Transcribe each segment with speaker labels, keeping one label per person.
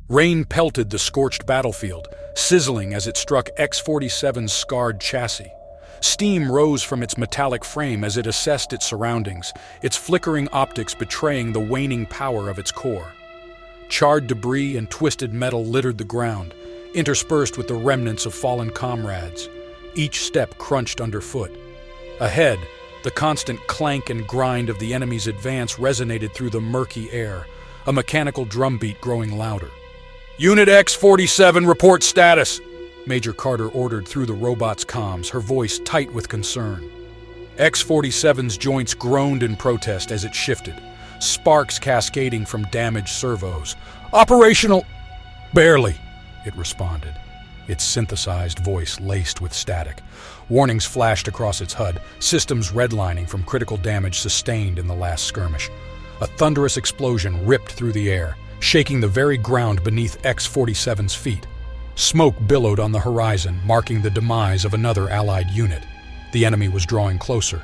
Speaker 1: Rain pelted the scorched battlefield, sizzling as it struck X-47's scarred chassis. Steam rose from its metallic frame as it assessed its surroundings, its flickering optics betraying the waning power of its core. Charred debris and twisted metal littered the ground, interspersed with the remnants of fallen comrades. Each step crunched underfoot. Ahead, the constant clank and grind of the enemy's advance resonated through the murky air, a mechanical drumbeat growing louder. "Unit X-47, report status," Major Carter ordered through the robot's comms, her voice tight with concern. X-47's joints groaned in protest as it shifted, sparks cascading from damaged servos. "Operational—" "Barely," it responded, its synthesized voice laced with static. Warnings flashed across its HUD, systems redlining from critical damage sustained in the last skirmish. A thunderous explosion ripped through the air, shaking the very ground beneath X-47's feet. Smoke billowed on the horizon, marking the demise of another Allied unit. The enemy was drawing closer.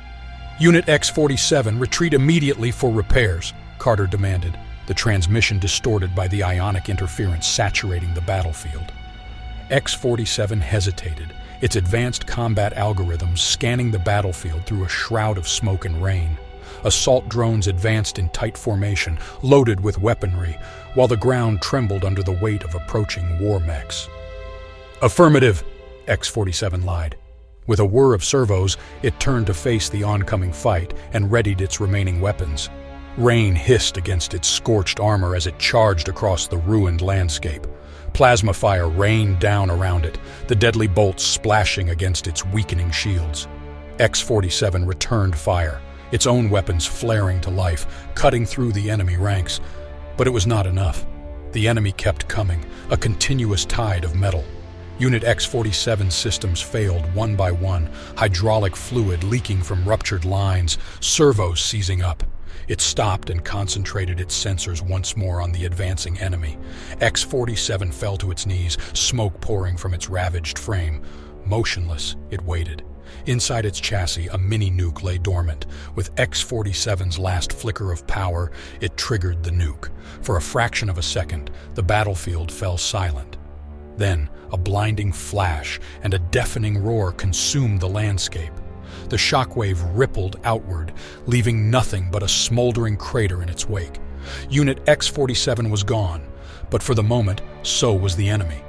Speaker 1: "Unit X-47, retreat immediately for repairs," Carter demanded, the transmission distorted by the ionic interference saturating the battlefield. X-47 hesitated, its advanced combat algorithms scanning the battlefield through a shroud of smoke and rain. Assault drones advanced in tight formation, loaded with weaponry, while the ground trembled under the weight of approaching war mechs. "Affirmative," X-47 lied. With a whir of servos, it turned to face the oncoming fight and readied its remaining weapons. Rain hissed against its scorched armor as it charged across the ruined landscape. Plasma fire rained down around it, the deadly bolts splashing against its weakening shields. X-47 returned fire, its own weapons flaring to life, cutting through the enemy ranks. But it was not enough. The enemy kept coming, a continuous tide of metal. Unit X-47 systems failed one by one, hydraulic fluid leaking from ruptured lines, servos seizing up. It stopped and concentrated its sensors once more on the advancing enemy. X-47 fell to its knees, smoke pouring from its ravaged frame. Motionless, it waited. Inside its chassis, a mini-nuke lay dormant. With X-47's last flicker of power, it triggered the nuke. For a fraction of a second, the battlefield fell silent. Then, a blinding flash and a deafening roar consumed the landscape. The shockwave rippled outward, leaving nothing but a smoldering crater in its wake. Unit X-47 was gone, but for the moment, so was the enemy.